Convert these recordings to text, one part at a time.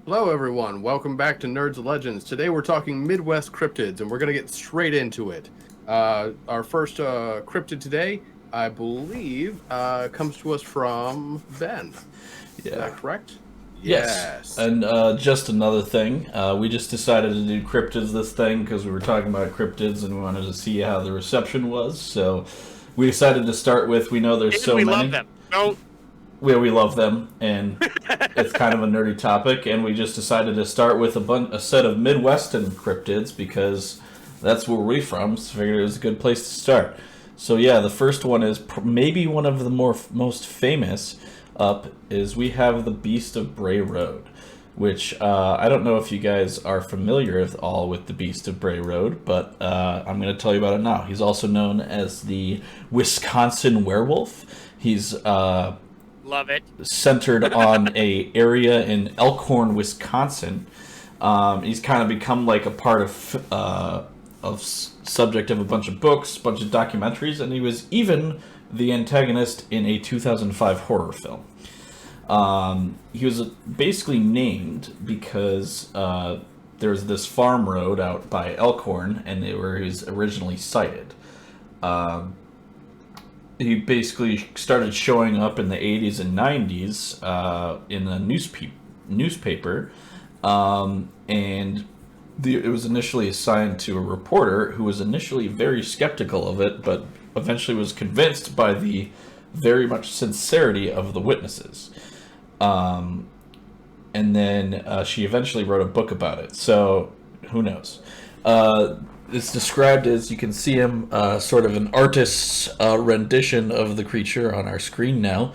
Hello, everyone. Welcome back to Nerds and Legends. Today we're talking Midwest cryptids, and we're going to get straight into it. Our first cryptid today, I believe, comes to us from Ben. Is Yeah. that correct? Yes. Yes. And just another thing, we just decided to do cryptids this thing because we were talking about cryptids and we wanted to see how the reception was. So we decided to start with we know there's And so we love many. them. Don't. We love them, and it's kind of a nerdy topic. And we just decided to start with a set of Midwestern cryptids because that's where we're from. So figured it was a good place to start. So yeah, the first one is maybe one of the most famous. Up is we have the Beast of Bray Road, which I don't know if you guys are familiar at all with the Beast of Bray Road, but I'm going to tell you about it now. He's also known as the Wisconsin Werewolf. He's Love it. centered on a area in Elkhorn, Wisconsin. He's kind of become like a part of subject of a bunch of books, a bunch of documentaries, and he was even the antagonist in a 2005 horror film. He was basically named because there's this farm road out by Elkhorn, and where he was originally sighted. He basically started showing up in the 80s and 90s in a newspaper, and it was initially assigned to a reporter who was initially very skeptical of it, but eventually was convinced by the very much sincerity of the witnesses. And then she eventually wrote a book about it. So who knows? It's described as you can see him sort of an artist's rendition of the creature on our screen now.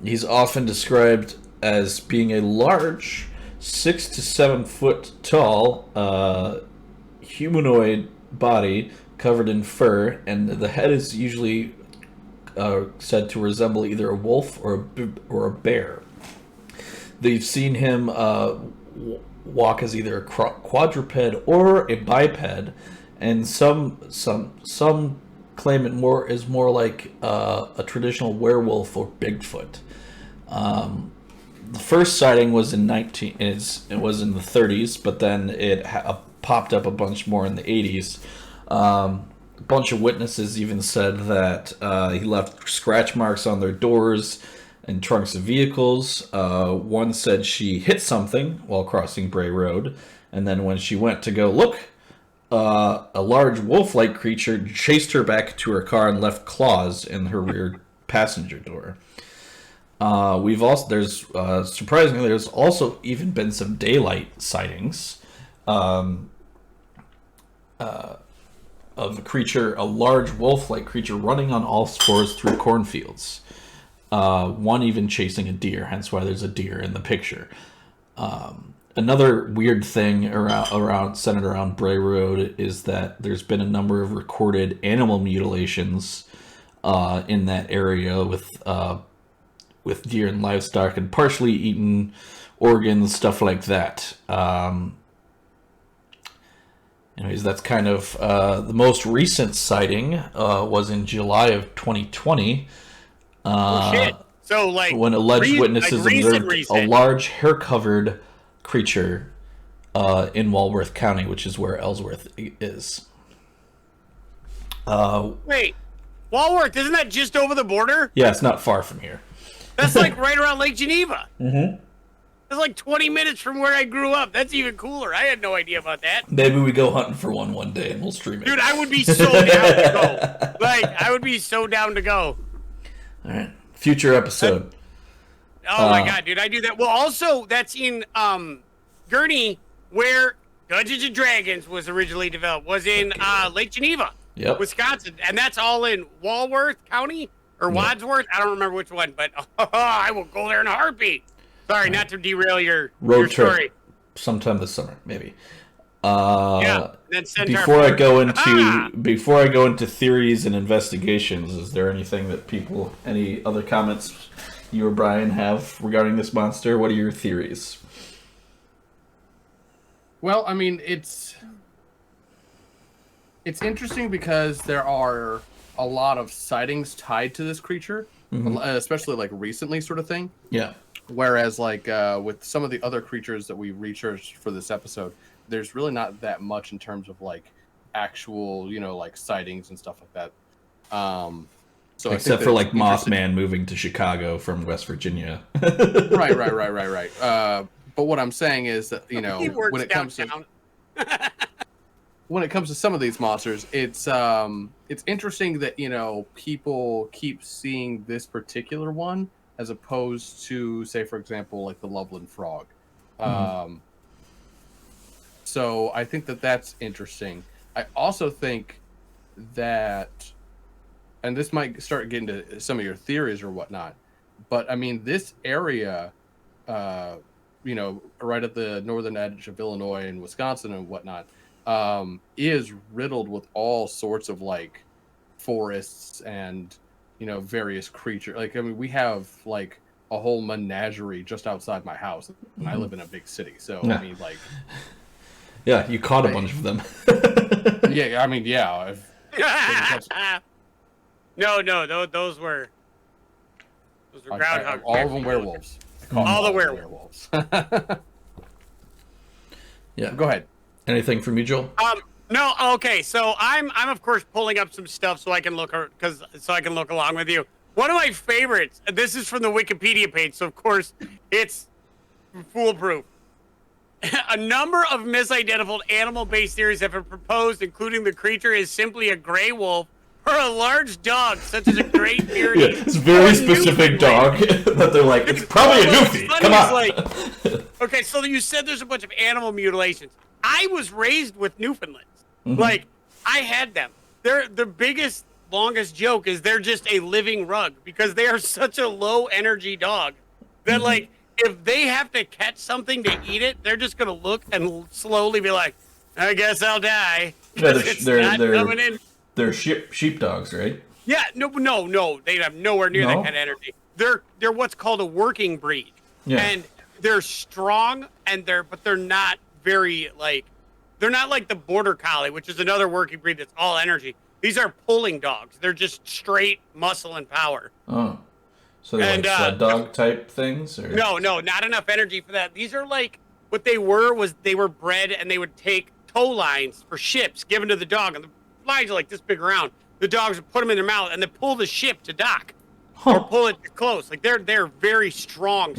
He's often described as being a large 6 to 7 foot tall humanoid body covered in fur, and the head is usually said to resemble either a wolf or a bear. They've seen him walk as either a quadruped or a biped, and some claim it is more like a traditional werewolf or Bigfoot. The first sighting was in it was in the 30s, but then it popped up a bunch more in the 80s. A bunch of witnesses even said that he left scratch marks on their doors and trunks of vehicles. One said she hit something while crossing Bray Road, and then when she went to go look, a large wolf-like creature chased her back to her car and left claws in her rear passenger door. Surprisingly, there's also even been some daylight sightings of a large wolf-like creature running on all fours through cornfields. One even chasing a deer, hence why there's a deer in the picture. Another weird thing centered around Bray Road is that there's been a number of recorded animal mutilations in that area with deer and livestock and partially eaten organs, stuff like that. Anyways, that's kind of the most recent sighting was in July of 2020. Oh shit. So When alleged witnesses observed a large hair-covered creature in Walworth County, which is where Ellsworth is. Wait, Walworth, isn't that just over the border? Yeah, it's not far from here. That's like right around Lake Geneva. Mm-hmm. It's like 20 minutes from where I grew up. That's even cooler. I had no idea about that. Maybe we go hunting for one day and we'll stream it. Dude, I would be so down to go. Like, I would be so down to go. All right, future episode. Oh my god, dude, I do that. Well, also, that's in Gurney, where Dungeons and Dragons was originally developed, was in Lake Geneva, Wisconsin. And that's all in Walworth County, or Wadsworth. I don't remember which one, but I will go there in a heartbeat. Sorry, not to derail your road story. Trip sometime this summer, maybe. Before I go into theories and investigations, is there any other comments you or Bryan have regarding this monster? What are your theories? Well, I mean, it's interesting because there are a lot of sightings tied to this creature, especially like recently, sort of thing. Yeah. Whereas like with some of the other creatures that we researched for this episode, there's really not that much in terms of like actual, like sightings and stuff like that. So except for like Mothman moving to Chicago from West Virginia. Right. But what I'm saying is that when it comes to when it comes to some of these monsters, it's interesting that people keep seeing this particular one as opposed to, say, for example, like the Loveland Frog. So I think that that's interesting. I also think that, and this might start getting to some of your theories or whatnot, but I mean, this area, right at the northern edge of Illinois and Wisconsin and whatnot, is riddled with all sorts of like forests and various creatures. Like, I mean, we have like a whole menagerie just outside my house, and I live in a big city, so I mean, like, yeah, you caught a bunch of them. Yeah, I mean, yeah. No, those were groundhog. All of them werewolves. All the werewolves. Yeah. Go ahead. Anything from you, Joel? No. Okay. So I'm of course pulling up some stuff so I can look along with you. One of my favorites. This is from the Wikipedia page, so of course it's foolproof. A number of misidentified animal-based theories have been proposed, including the creature is simply a gray wolf or a large dog, such as a great bearded. Yeah, it's a very specific dog that they're like, it's probably a Newfie. Come on. Okay, so you said there's a bunch of animal mutilations. I was raised with Newfoundlands. Like, I had them. The biggest, longest joke is they're just a living rug because they are such a low-energy dog that, like, if they have to catch something to eat it, they're just gonna look and slowly be like, "I guess I'll die." Yeah, they're sheepdogs, right? Yeah, no, they have nowhere near that kind of energy. They're what's called a working breed, and they're strong, but they're not very they're not like the border collie, which is another working breed that's all energy. These are pulling dogs. They're just straight muscle and power. Oh. So they're like sled dog type things? Or? No, not enough energy for that. These are like, what they were bred and they would take tow lines for ships given to the dog. And the lines are like this big around. The dogs would put them in their mouth and they pull the ship to dock. Or pull it close. Like they're very strong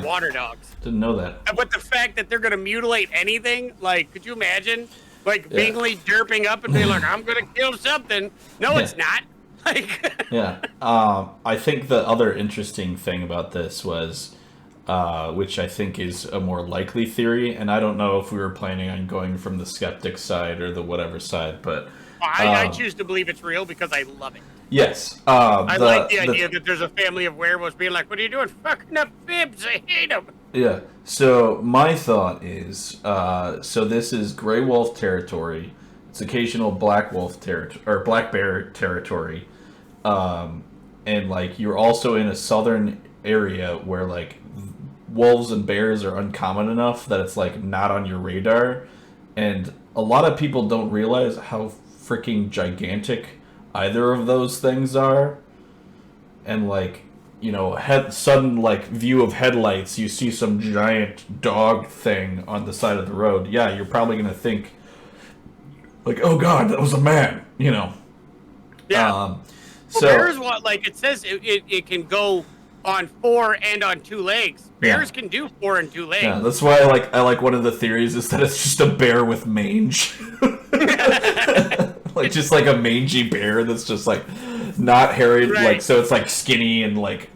water dogs. Didn't know that. But the fact that they're going to mutilate anything, like, could you imagine? Like, Bingley derping up and being like, I'm going to kill something. No, it's not. Yeah. I think the other interesting thing about this was, which I think is a more likely theory, and I don't know if we were planning on going from the skeptic side or the whatever side, but I choose to believe it's real because I love it. Yes. I like the idea that there's a family of werewolves being like, what are you doing? Fucking up fibs. I hate them. Yeah. So my thought is, so this is gray wolf territory. It's occasional black wolf territory or black bear territory. And like you're also in a southern area where like wolves and bears are uncommon enough that it's like not on your radar, and a lot of people don't realize how freaking gigantic either of those things are. And like, sudden like view of headlights, you see some giant dog thing on the side of the road. Yeah, you're probably gonna think like, oh god, that was a man, Yeah. So bears, it says it can go on 4 and on 2 legs. Bears can do 4 and 2 legs. Yeah, that's why I like one of the theories is that it's just a bear with mange. Like just like a mangy bear that's just like not hairy, like so it's like skinny and like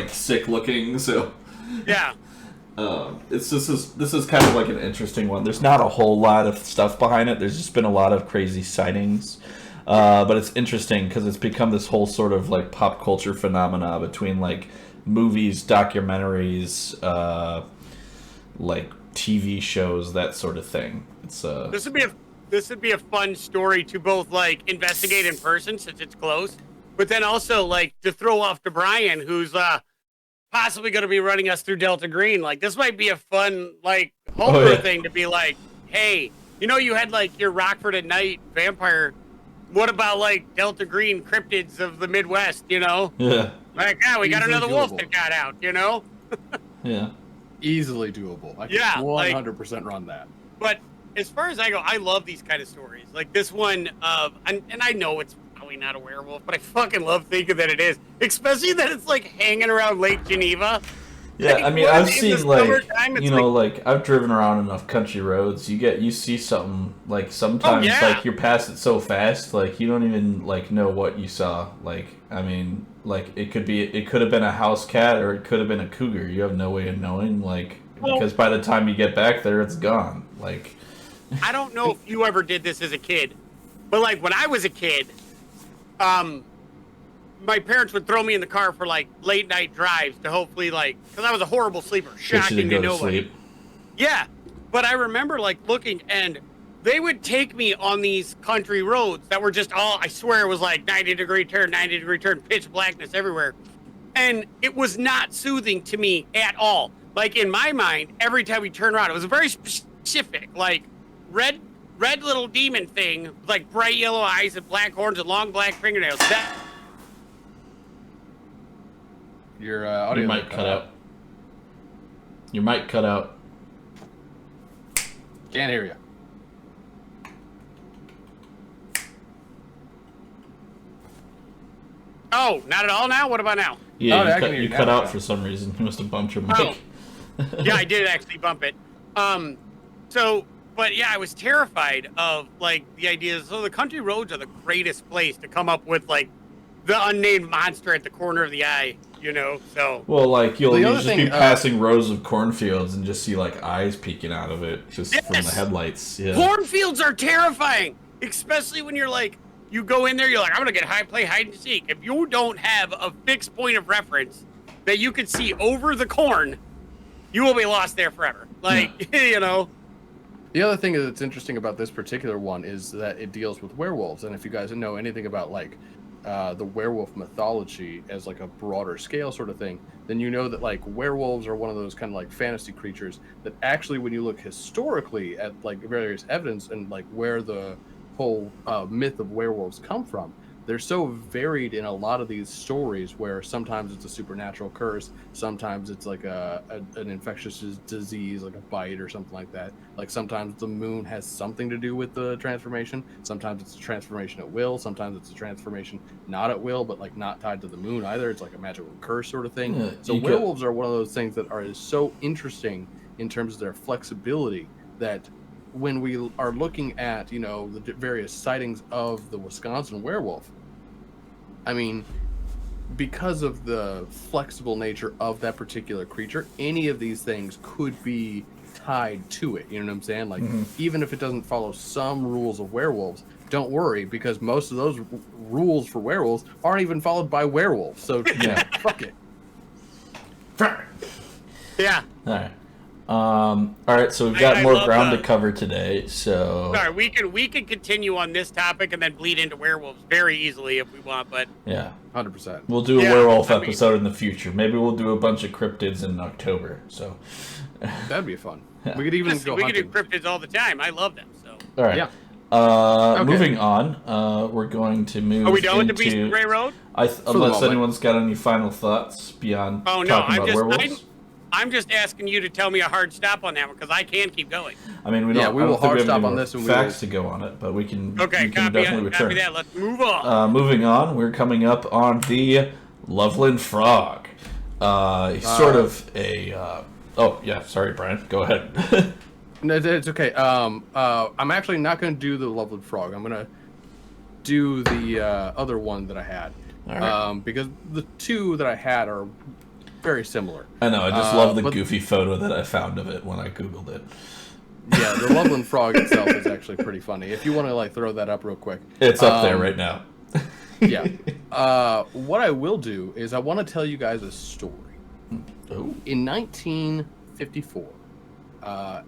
sick looking. So yeah. This is kind of like an interesting one. There's not a whole lot of stuff behind it. There's just been a lot of crazy sightings. But it's interesting because it's become this whole sort of like pop culture phenomena between like movies, documentaries, like TV shows, that sort of thing. It's this would be a fun story to both like investigate in person since it's close, but then also like to throw off to Bryan, who's possibly going to be running us through Delta Green. Like this might be a fun like horror thing to be like, hey, you had like your Rockford at Night vampire. What about like Delta Green cryptids of the Midwest? Yeah. Like, we got another wolf that got out. Yeah. Easily doable. I can 100% run that. But as far as I go, I love these kind of stories. Like this one of, and I know it's probably not a werewolf, but I fucking love thinking that it is. Especially that it's like hanging around Lake Geneva. Yeah, like, I mean, I've seen like like I've driven around enough country roads. You see something like sometimes like you're past it so fast, like you don't even like know what you saw. Like I mean, like it could have been a house cat or it could have been a cougar. You have no way of knowing, like because by the time you get back there, it's gone. Like I don't know if you ever did this as a kid, but like when I was a kid, my parents would throw me in the car for like late night drives to hopefully because I was a horrible sleeper, shocking to nobody. Yeah, but I remember like looking and they would take me on these country roads that were just I swear it was like 90-degree turn, pitch blackness everywhere. And it was not soothing to me at all. Like in my mind, every time we turn around, it was a very specific, like red little demon thing, with like bright yellow eyes and black horns and long black fingernails. Your audio mic cut out. Your mic cut out. Can't hear you. Oh, not at all now? What about now? Yeah, you cut out for some reason. You must have bumped your mic. Oh. Yeah, I did actually bump it. But yeah, I was terrified of like the idea. So the country roads are the greatest place to come up with like the unnamed monster at the corner of the eye. So well, like you'll just be passing rows of cornfields and just see like eyes peeking out of it just from the headlights. Yeah, cornfields are terrifying, especially when you're like you go in there, you're like I'm gonna play hide and seek. If you don't have a fixed point of reference that you can see over the corn, you will be lost there forever. Like The other thing that's interesting about this particular one is that it deals with werewolves, and if you guys know anything about like the werewolf mythology as like a broader scale sort of thing, then you know that like werewolves are one of those kind of like fantasy creatures that actually, when you look historically at like various evidence and like where the whole myth of werewolves come from, they're so varied in a lot of these stories where sometimes it's a supernatural curse, sometimes it's like an infectious disease like a bite or something like that. Like sometimes the moon has something to do with the transformation, sometimes it's a transformation at will, sometimes it's a transformation not at will but like not tied to the moon either. It's like a magical curse sort of thing. So werewolves are one of those things that are so interesting in terms of their flexibility that when we are looking at, the various sightings of the Wisconsin werewolf, I mean, because of the flexible nature of that particular creature, any of these things could be tied to it. You know what I'm saying? Like, even if it doesn't follow some rules of werewolves, don't worry, because most of those rules for werewolves aren't even followed by werewolves. So, fuck it. Yeah. All right. All right, so we've got more ground to cover today. So sorry, we can continue on this topic and then bleed into werewolves very easily if we want. But 100%. We'll do a werewolf episode in the future. Maybe we'll do a bunch of cryptids in October. So that'd be fun. Yeah. We could even go. We could do cryptids all the time. I love them. So all right. Yeah. Moving on, we're going to move. Are we done with the Beast of Grey Road? Unless anyone's got any final thoughts beyond talking about werewolves. I'm just asking you to tell me a hard stop on that one because I can keep going. I mean, we will hard stop on this. Facts to go on it, but we can. Okay, we can definitely return. Copy that. Let's move on. Moving on, we're coming up on the Loveland Frog. Sort of a. Oh yeah, sorry, Brian. Go ahead. No, it's okay. I'm actually not going to do the Loveland Frog. I'm going to do the other one that I had. All right. Because the two that I had are very similar. I know. I just love the goofy photo that I found of it when I Googled it. Yeah, the Loveland Frog itself is actually pretty funny. If you want to throw that up real quick. It's up there right now. Yeah. What I will do is I want to tell you guys a story. Oh. In 1954,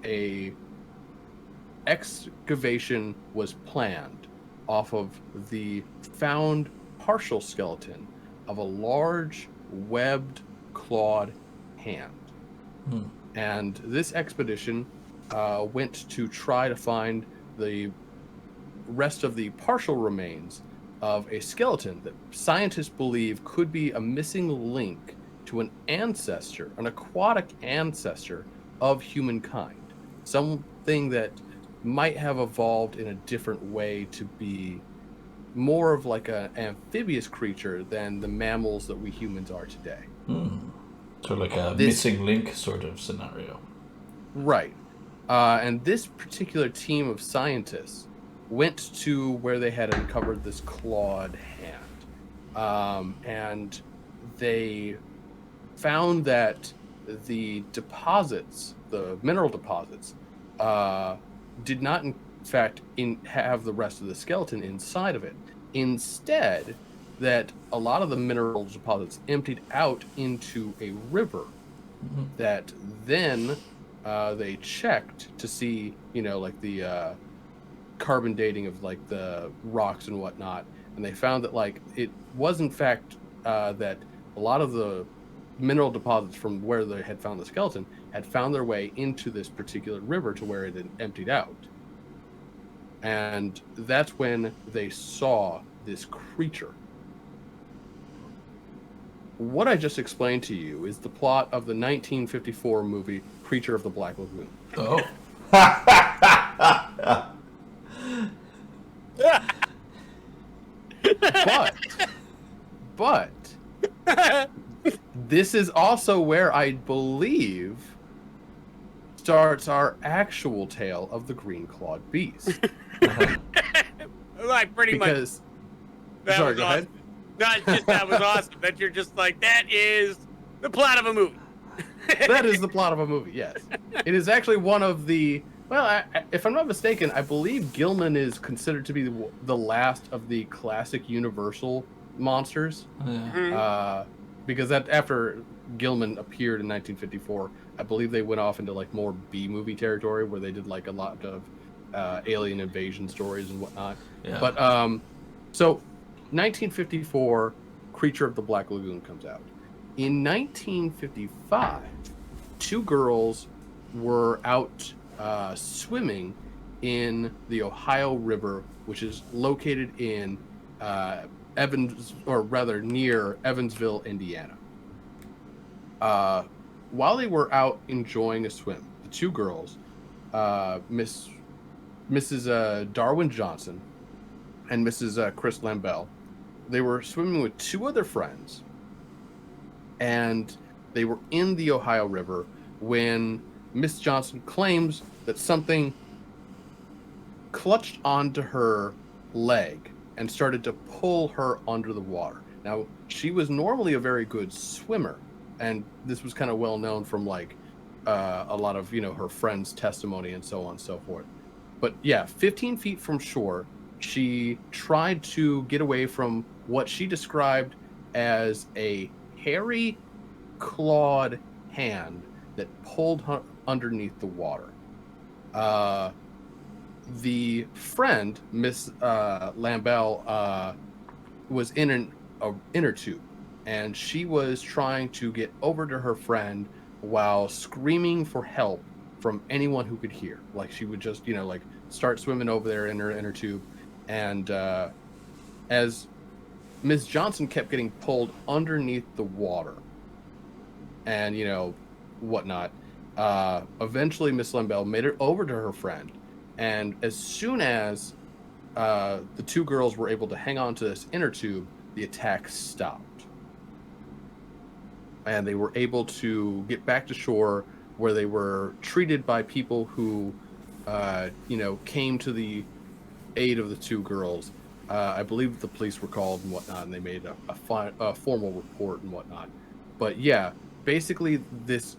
a excavation was planned off of the found partial skeleton of a large webbed clawed hand. And this expedition went to try to find the rest of the partial remains of a skeleton that scientists believe could be a missing link to an ancestor, an aquatic ancestor of humankind. Something that might have evolved in a different way to be more of like an amphibious creature than the mammals that we humans are today. So like a missing link sort of scenario. Right. And this particular team of scientists went to where they had uncovered this clawed hand. And they found that the deposits, the mineral deposits, did not in fact have the rest of the skeleton inside of it. Instead, that a lot of the mineral deposits emptied out into a river that then they checked to see, like the carbon dating of like the rocks and whatnot. And they found that like it was in fact that a lot of the mineral deposits from where they had found the skeleton had found their way into this particular river to where it had emptied out. And that's when they saw this creature. What I just explained to you is the plot of the 1954 movie Creature of the Black Lagoon. Oh. But this is also where I believe starts our actual tale of the green-clawed beast. Like pretty much. Sorry, go ahead. Not just that was awesome. That you're just like, that is the plot of a movie. That is the plot of a movie, yes. It is actually one of the... Well, if I'm not mistaken, I believe Gilman is considered to be the last of the classic Universal monsters. Because after Gilman appeared in 1954, I believe they went off into like more B-movie territory where they did like a lot of alien invasion stories and whatnot. Yeah. But so 1954, Creature of the Black Lagoon comes out. In 1955, two girls were out swimming in the Ohio River, which is located in near Evansville, Indiana. While they were out enjoying a swim, the two girls, Mrs. Darwin Johnson and Mrs. Chris Lambell, they were swimming with two other friends, and they were in the Ohio River when Miss Johnson claims that something clutched onto her leg and started to pull her under the water. Now, she was normally a very good swimmer, and this was kind of well known from like a lot of her friends' testimony and so on and so forth. But yeah, 15 feet from shore, she tried to get away from what she described as a hairy, clawed hand that pulled her underneath the water. The friend, Miss Lambell, was in an inner tube, and she was trying to get over to her friend while screaming for help from anyone who could hear. Like she would just, like start swimming over there in her inner tube, and as Miss Johnson kept getting pulled underneath the water, and whatnot. Eventually, Miss Lambell made it over to her friend, and as soon as the two girls were able to hang on to this inner tube, the attack stopped, and they were able to get back to shore, where they were treated by people who, came to the aid of the two girls. I believe the police were called and whatnot, and they made a formal report and whatnot. But yeah, basically these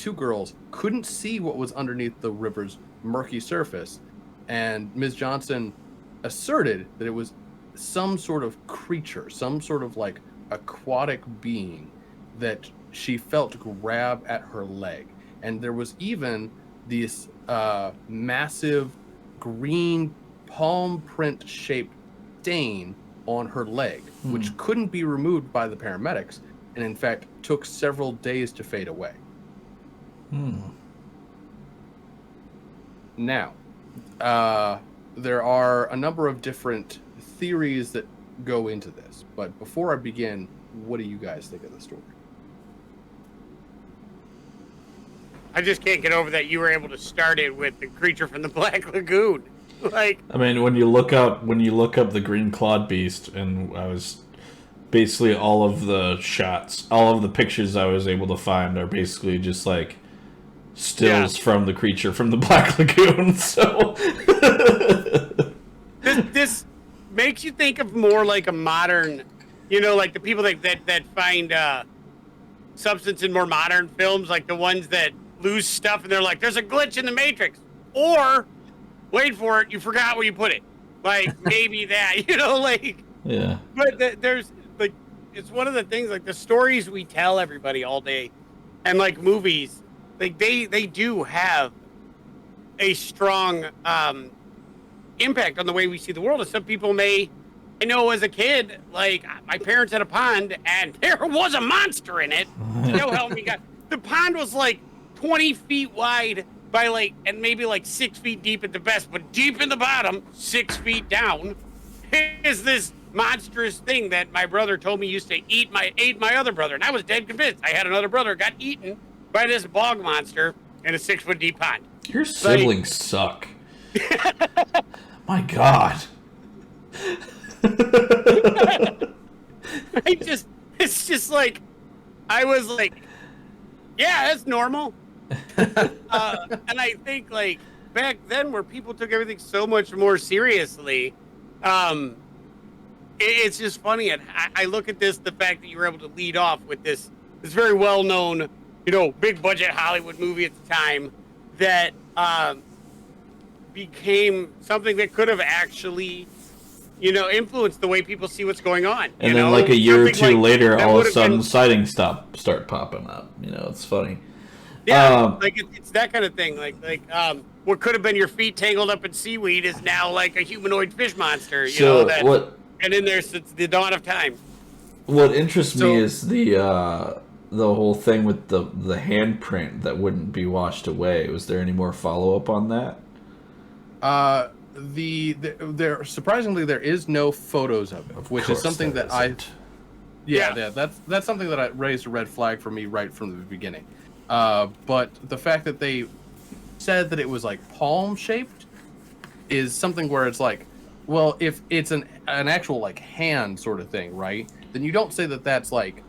two girls couldn't see what was underneath the river's murky surface, and Ms. Johnson asserted that it was some sort of creature, some sort of like aquatic being that she felt grab at her leg. And there was even this massive green palm print shaped stain on her leg, which couldn't be removed by the paramedics, and in fact took several days to fade away. Now, there are a number of different theories that go into this, but before I begin, what do you guys think of the story? I just can't get over that you were able to start it with the creature from the Black Lagoon. Like, I mean, when you look up the green clawed beast, and I was basically all of the shots, all of the pictures I was able to find are basically just like stills from the creature from the Black Lagoon. So this makes you think of more like a modern, like the people that find substance in more modern films, like the ones that lose stuff and they're like, there's a glitch in the Matrix, or wait for it, you forgot where you put it, like maybe that, like, yeah. But there's like, it's one of the things, like the stories we tell everybody all day, and like movies, like they do have a strong impact on the way we see the world. And some people I know as a kid, like my parents had a pond and there was a monster in it. Help me God. The pond was like 20 feet wide by like, and maybe like 6 feet deep at the best, but deep in the bottom, 6 feet down, is this monstrous thing that my brother told me used to ate my other brother. And I was dead convinced. I had another brother got eaten by this bog monster in a 6 foot deep pond. Your siblings suck. My God. It's just like, I was like, yeah, that's normal. And I think like back then where people took everything so much more seriously, it's just funny. And I look at the fact that you were able to lead off with this very well known, big budget Hollywood movie at the time that became something that could have actually, influenced the way people see what's going on. And then like a year or two later, all of a sudden sightings start popping up. It's funny. Yeah, like it's that kind of thing. Like what could have been your feet tangled up in seaweed is now like a humanoid fish monster. And in there since the dawn of time. What interests me is the whole thing with the handprint that wouldn't be washed away. Was there any more follow up on that? There surprisingly there is no photos of it, which is something that that's something that I raised a red flag for me right from the beginning. But the fact that they said that it was like palm shaped is something where it's like, well, if it's an actual like hand sort of thing, right? Then you don't say that that's like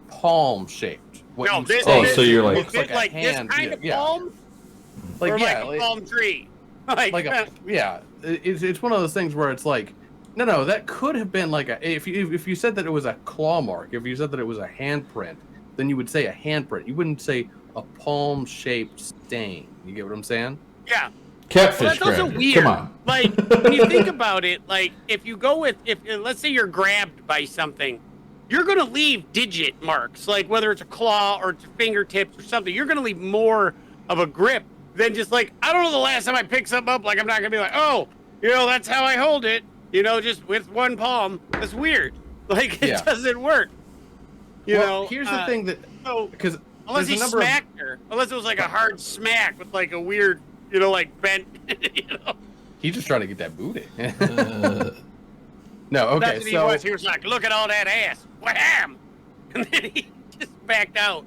palm shaped. So you're like, looks like a hand, this kind of palm, like a palm tree. It's one of those things where it's like, no, that could have been like if you said that it was a claw mark, if you said that it was a handprint, then you would say a handprint. You wouldn't say a palm-shaped stain. You get what I'm saying? Yeah. Catfish. Well, that's also weird. Come on. Like when you think about it, like if you go with let's say you're grabbed by something, you're gonna leave digit marks, like whether it's a claw or it's fingertips or something. You're gonna leave more of a grip than just like, I don't know the last time I picked something up. Like I'm not gonna be like, oh, that's how I hold it. Just with one palm. That's weird. Like it doesn't work. Here's the thing that because unless he smacked her, unless it was like a hard smack with like a weird, like bent, He's just trying to get that booty. No, okay. He was like, look at all that ass, wham, and then he just backed out.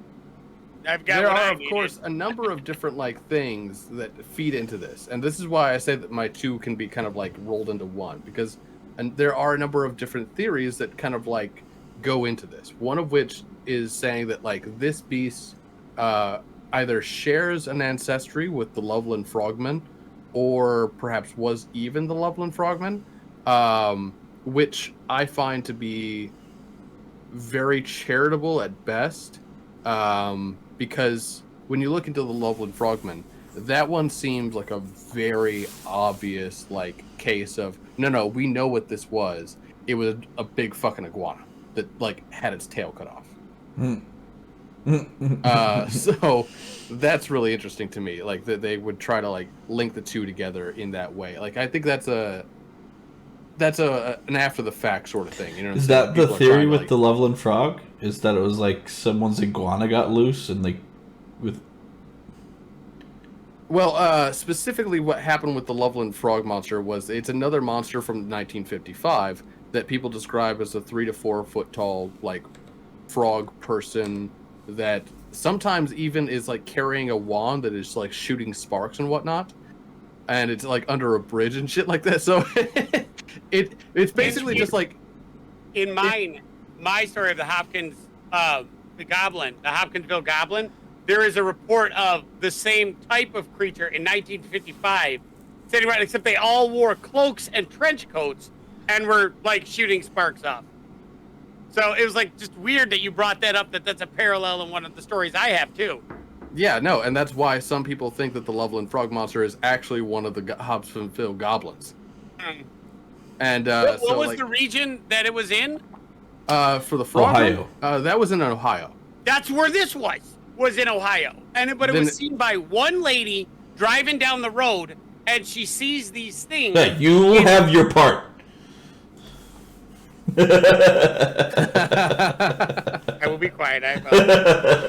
There are, of course, a number of different like things that feed into this, and this is why I say that my two can be kind of like rolled into one, because there are a number of different theories that kind of like go into this. One of which is saying that like this beast either shares an ancestry with the Loveland Frogmen, or perhaps was even the Loveland Frogmen, which I find to be very charitable at best, because when you look into the Loveland Frogmen, that one seems like a very obvious like case of no, we know what this was. It was a big fucking iguana that like had its tail cut off. So that's really interesting to me, like that they would try to like link the two together in that way. Like I think that's an after the fact sort of thing, Is that the theory with the Loveland Frog? Is that it was like someone's iguana got loose and like with specifically what happened with the Loveland Frog monster was it's another monster from 1955 that people describe as a 3 to 4 foot tall like frog person that sometimes even is like carrying a wand that is like shooting sparks and whatnot, and it's like under a bridge and shit like that. So it's basically just like in my story of the Hopkinsville Goblin. There is a report of the same type of creature in 1955, sitting around, except they all wore cloaks and trench coats and were like shooting sparks off. So it was like just weird that you brought that up. That's a parallel in one of the stories I have too. Yeah, no, and that's why some people think that the Loveland Frog Monster is actually one of the Hopkinsville goblins. And what was the region that it was in? For the frog, Ohio. That was in Ohio. That's where this was in Ohio. But it was seen by one lady driving down the road, and she sees these things. Yeah, you have your part. I will be quiet.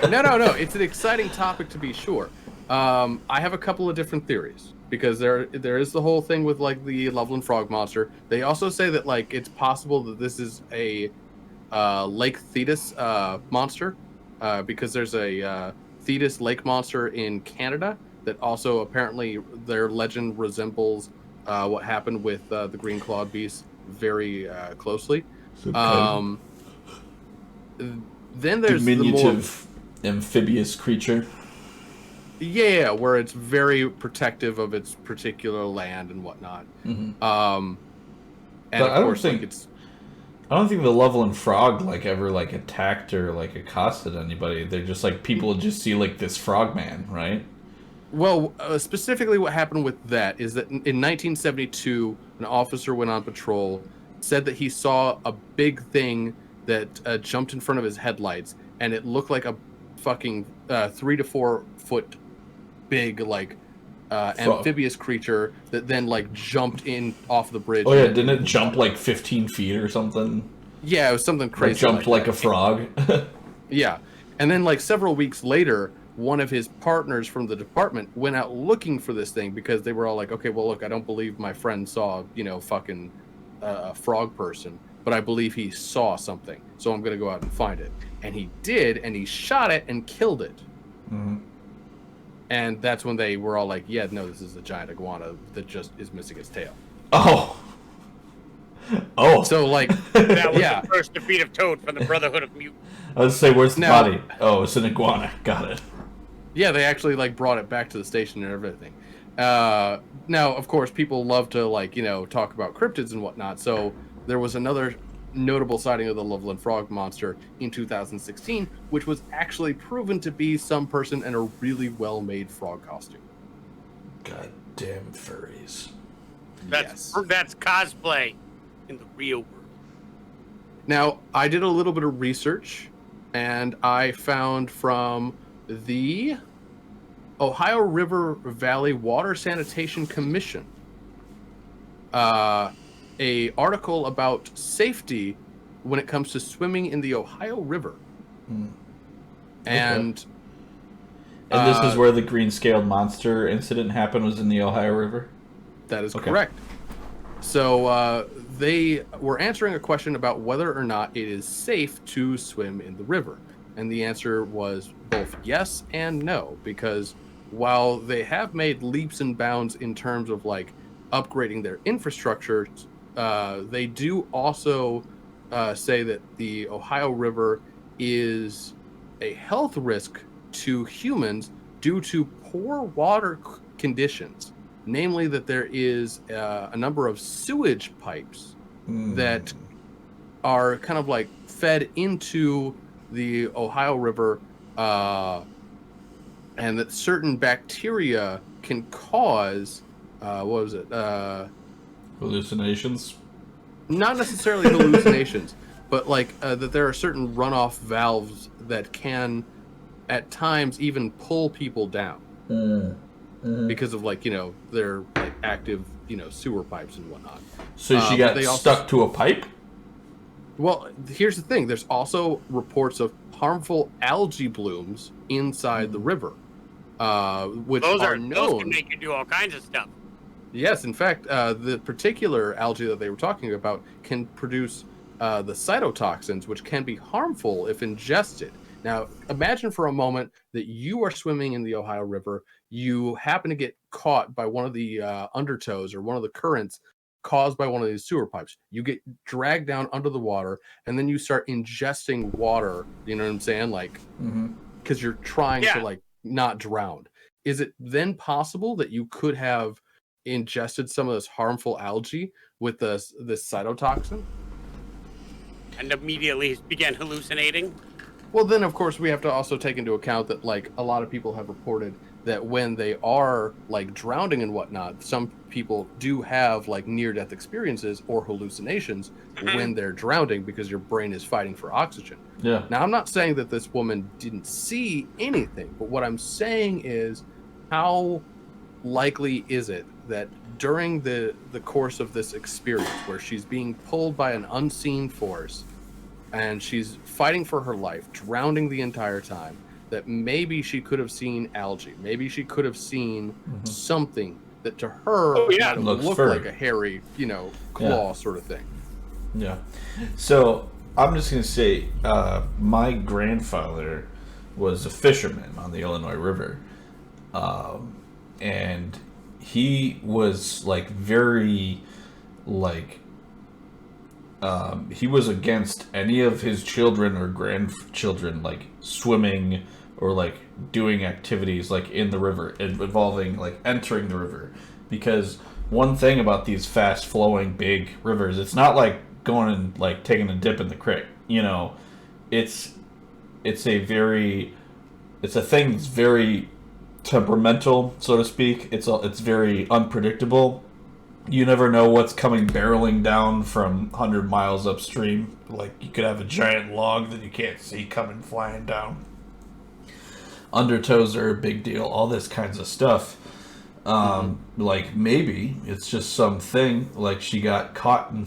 No. It's an exciting topic to be sure. I have a couple of different theories because there is the whole thing with like the Loveland Frog Monster. They also say that like it's possible that this is a Lake Thetis monster because there's a Thetis lake monster in Canada that also apparently their legend resembles what happened with the green clawed beast very closely. Okay. Then there's diminutive amphibious creature. Yeah, where it's very protective of its particular land and whatnot. Mm-hmm. And but of course, I don't think the Loveland Frog like ever like attacked or like accosted anybody. They're just like people just see like this frogman, right? Well, specifically what happened with that is that in 1972, an officer went on patrol, said that he saw a big thing that jumped in front of his headlights, and it looked like a fucking 3 to 4 foot big like amphibious creature that then like jumped in off the bridge. Oh yeah, didn't it jump like 15 feet or something? Yeah, it was something crazy. It jumped like a frog. Yeah, and then like several weeks later, one of his partners from the department went out looking for this thing because they were all like, okay, well, look, I don't believe my friend saw, fucking a frog person, but I believe he saw something, so I'm going to go out and find it. And he did, and he shot it and killed it. Mm-hmm. And that's when they were all like, yeah, no, this is a giant iguana that just is missing its tail. Oh. So, like, that was the first defeat of Toad from the Brotherhood of Mutants. I was say, where's the body? Oh, it's an iguana. Got it. Yeah, they actually, like, brought it back to the station and everything. Now, of course, people love to, like, talk about cryptids and whatnot. So there was another notable sighting of the Loveland Frog Monster in 2016, which was actually proven to be some person in a really well-made frog costume. Goddamn furries. That's cosplay in the real world. Now, I did a little bit of research, and I found from the Ohio River Valley Water Sanitation Commission a article about safety when it comes to swimming in the Ohio River. And this is where the green-scaled monster incident happened, was in the Ohio River? That is correct. So they were answering a question about whether or not it is safe to swim in the river. And the answer was both yes and no, because while they have made leaps and bounds in terms of like upgrading their infrastructure, they do also say that the Ohio River is a health risk to humans due to poor water conditions. Namely, that there is a number of sewage pipes that are kind of like fed into the Ohio River, and that certain bacteria can cause hallucinations? Not necessarily hallucinations, but like that there are certain runoff valves that can at times even pull people down because of like their like active sewer pipes and whatnot. So she got stuck to a pipe? Well, here's the thing. There's also reports of harmful algae blooms inside the river, which those known. Those can make you do all kinds of stuff. Yes, in fact, the particular algae that they were talking about can produce the cytotoxins, which can be harmful if ingested. Now, imagine for a moment that you are swimming in the Ohio River. You happen to get caught by one of the undertows or one of the currents caused by one of these sewer pipes. You get dragged down under the water, and then you start ingesting water. You know what I'm saying? Like, because you're trying to like not drown. Is it then possible that you could have ingested some of this harmful algae with this cytotoxin? And immediately began hallucinating? Well, then, of course, we have to also take into account that, like, a lot of people have reported that when they are, like, drowning and whatnot, some people do have, like, near-death experiences or hallucinations when they're drowning because your brain is fighting for oxygen. Yeah. Now, I'm not saying that this woman didn't see anything, but what I'm saying is how likely is it that during the course of this experience where she's being pulled by an unseen force and she's fighting for her life, drowning the entire time, that maybe she could have seen algae, maybe she could have seen something that to her might have looked like a hairy, claw sort of thing. Yeah. So I'm just going to say my grandfather was a fisherman on the Illinois River. And he was like very he was against any of his children or grandchildren like swimming or like doing activities like in the river involving like entering the river, because one thing about these fast flowing big rivers, it's not like going and like taking a dip in the creek, it's a thing that's very temperamental, so to speak. It's very unpredictable. You never know what's coming barreling down from 100 miles upstream. Like, you could have a giant log that you can't see coming flying down. Undertows are a big deal. All this kinds of stuff. Like, maybe it's just something. Like, she got caught in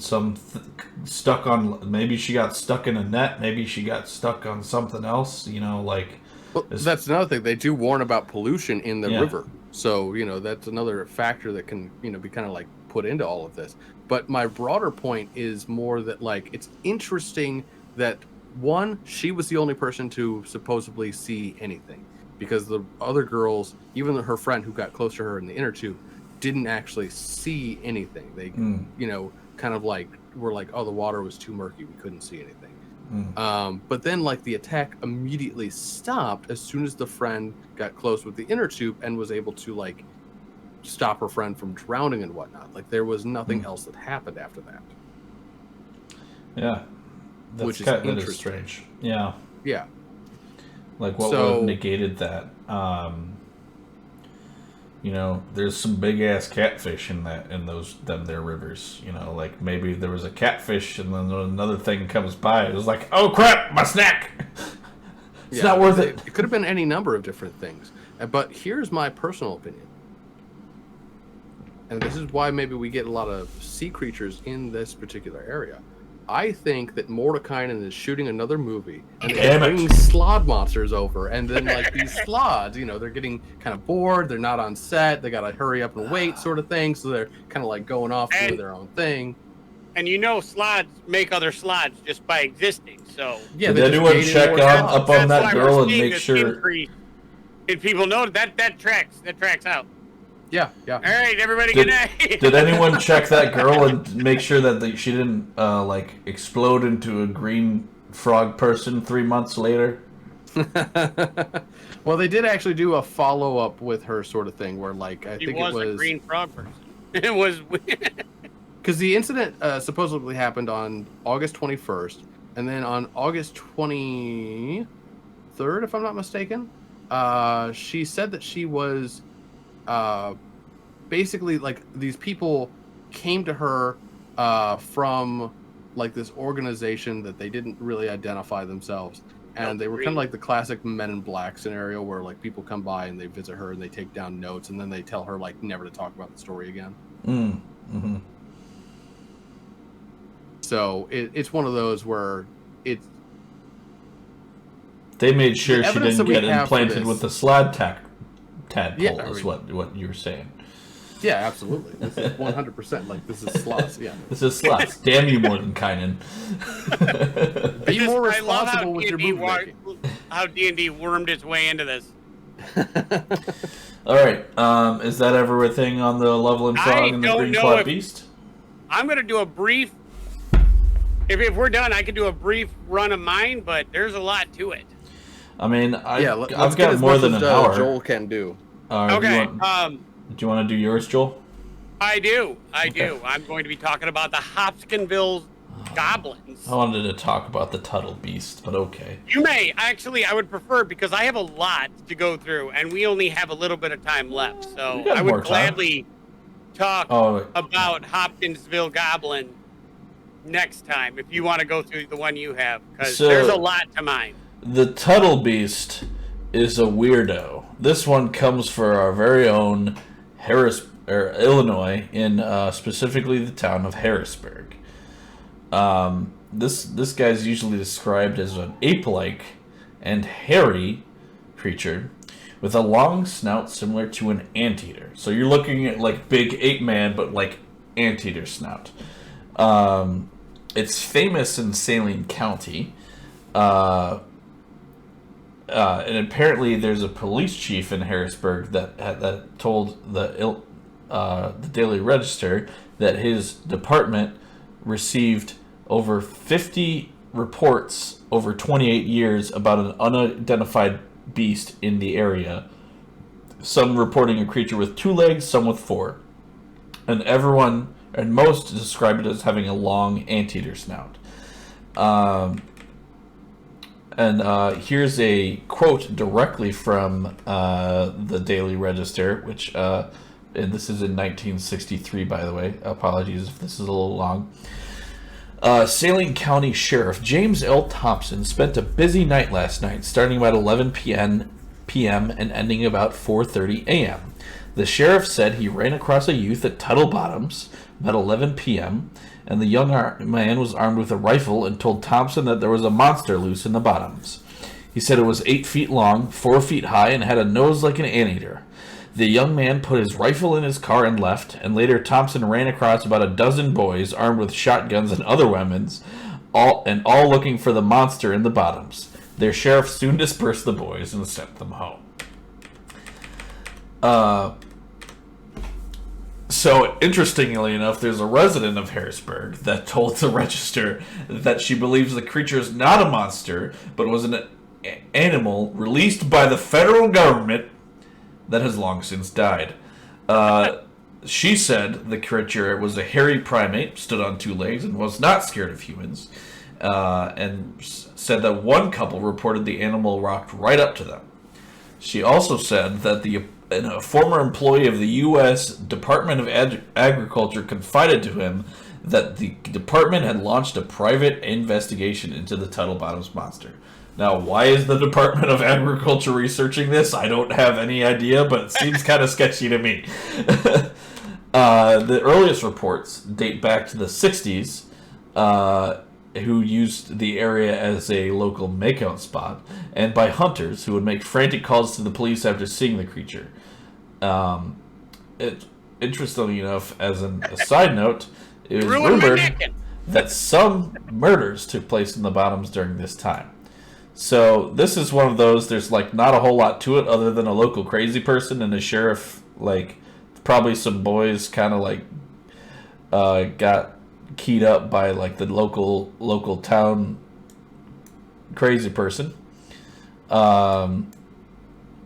stuck on... Maybe she got stuck in a net. Maybe she got stuck on something else. Well, that's another thing. They do warn about pollution in the river. So, that's another factor that can, be kind of like put into all of this. But my broader point is more that, like, it's interesting that, one, she was the only person to supposedly see anything. Because the other girls, even her friend who got close to her in the inner tube, didn't actually see anything. They, kind of like, were like, oh, the water was too murky. We couldn't see anything. But then, like, the attack immediately stopped as soon as the friend got close with the inner tube and was able to, like, stop her friend from drowning and whatnot. Like, there was nothing else that happened after that. Yeah. Which is interesting. That is strange. Yeah. Yeah. Like, what would have negated that? There's some big ass catfish in their rivers. Like maybe there was a catfish and then another thing comes by. It was like, oh crap, my snack. It's not worth it. It could have been any number of different things. But here's my personal opinion. And this is why maybe we get a lot of sea creatures in this particular area. I think that Mordekainen is shooting another movie, and they're bringing slod monsters over, and then like these slods, they're getting kind of bored, they're not on set, they gotta hurry up and wait, sort of thing, so they're kind of like going off doing their own thing. And slods make other slods just by existing. So yeah, did anyone check up on that girl and make sure? Did people know that tracks out? Yeah. All right, everybody, good night. Did anyone check that girl and make sure that she didn't explode into a green frog person 3 months later? Well, they did actually do a follow-up with her sort of thing where, like, I think it was a green frog person. It was because the incident supposedly happened on August 21st, and then on August 23rd, if I'm not mistaken, she said that she was basically like these people came to her from like this organization that they didn't really identify themselves, and they were kind of like the classic Men in Black scenario where like people come by and they visit her and they take down notes and then they tell her like never to talk about the story again. So it's one of those where they made sure she didn't get implanted with the slod tadpole, is what you were saying. Yeah, absolutely. This is 100%. Like, this is slots. Yeah. This is slots. Damn you, Mordekainen. Be more responsible with your movie making. how D&D wormed its way into this. All right. Is that everything on the Loveland Frog and the Green Clawed Beast? I'm going to do a brief... If we're done, I could do a brief run of mine, but there's a lot to it. I mean, I've got more than an hour. Joel can do. Okay. Do you want to do yours, Joel? I do. I'm going to be talking about the Hopkinsville goblins. I wanted to talk about the Tuttle Beast, but okay. You may. Actually, I would prefer, because I have a lot to go through, and we only have a little bit of time left. So I would gladly talk about Hopkinsville Goblin next time, if you want to go through the one you have, because there's a lot to mine. The Tuttle Beast is a weirdo. This one comes for our very own Illinois, in specifically the town of Harrisburg. This guy's usually described as an ape-like and hairy creature with a long snout similar to an anteater. So you're looking at like big ape man, but like anteater snout. It's famous in Saline County. And apparently there's a police chief in Harrisburg that told the Daily Register that his department received over 50 reports over 28 years about an unidentified beast in the area. Some reporting a creature with 2 legs, some with 4. And most describe it as having a long anteater snout. Here's a quote directly from the Daily Register, which, and this is in 1963, by the way. Apologies if this is a little long. Saline County Sheriff James L. Thompson spent a busy night last night, starting about 11 p.m. and ending about 4:30 a.m. The sheriff said he ran across a youth at Tuttle Bottoms about 11 p.m., and the young man was armed with a rifle and told Thompson that there was a monster loose in the bottoms. He said it was 8 feet long, 4 feet high, and had a nose like an anteater. The young man put his rifle in his car and left, and later Thompson ran across about a dozen boys armed with shotguns and other weapons, all looking for the monster in the bottoms. Their sheriff soon dispersed the boys and sent them home. So, interestingly enough, there's a resident of Harrisburg that told the Register that she believes the creature is not a monster, but was an animal released by the federal government that has long since died. She said the creature was a hairy primate, stood on 2 legs, and was not scared of humans, and said that one couple reported the animal walked right up to them. She also said that a former employee of the U.S. Department of Agriculture confided to him that the department had launched a private investigation into the Tuttle Bottoms monster. Now, why is the Department of Agriculture researching this? I don't have any idea, but it seems kind of sketchy to me. The earliest reports date back to the 60s, who used the area as a local makeout spot, and by hunters who would make frantic calls to the police after seeing the creature. Interestingly enough, as a side note, it was rumored that some murders took place in the bottoms during this time. So this is one of those, there's like not a whole lot to it other than a local crazy person and a sheriff, like probably some boys kind of like got keyed up by like the local town crazy person.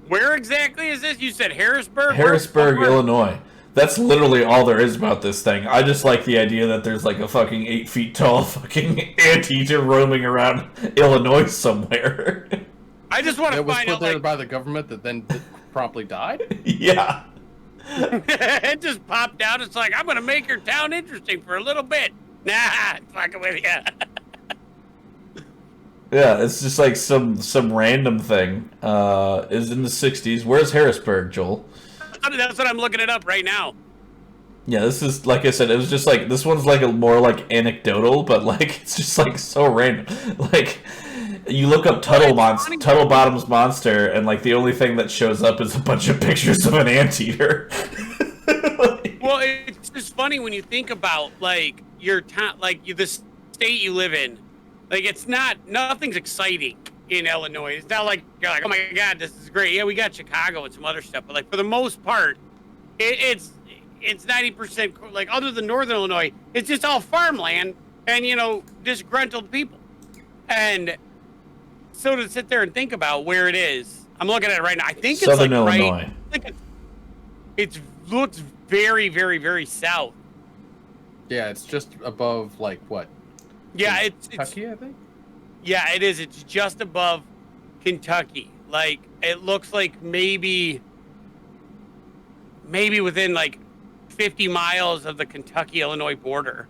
Where exactly is this? You said Harrisburg? Harrisburg, Illinois. That's literally all there is about this thing. I just like the idea that there's like a fucking 8 feet tall fucking anteater roaming around Illinois somewhere. I just want to find out. That was put there by the government that then promptly died? Yeah. It just popped out. It's like, I'm going to make your town interesting for a little bit. Nah, I'm fucking with you. Yeah, it's just like some random thing. Is in the 60s. Where's Harrisburg, Joel? That's what I'm looking it up right now. Yeah, this is, like I said, it was just like, this one's like a more like anecdotal, but like, it's just like so random. Like, you look up Tuttle Bottoms Monster, and like the only thing that shows up is a bunch of pictures of an anteater. Well, it's just funny when you think about like your town, like the state you live in. Like, nothing's exciting. in Illinois. It's not like you're like, oh my God, this is great. Yeah, we got Chicago and some other stuff, but like for the most part, it's 90% like other than Northern Illinois, it's just all farmland and disgruntled people. And so to sit there and think about where it is, I'm looking at it right now. I think Southern it's like Illinois. It looks very, very, very south. Yeah, it's just above like what? Yeah, it's Kentucky, I think. Yeah, it is. It's just above Kentucky. Like it looks like maybe within like 50 miles of the Kentucky-Illinois border.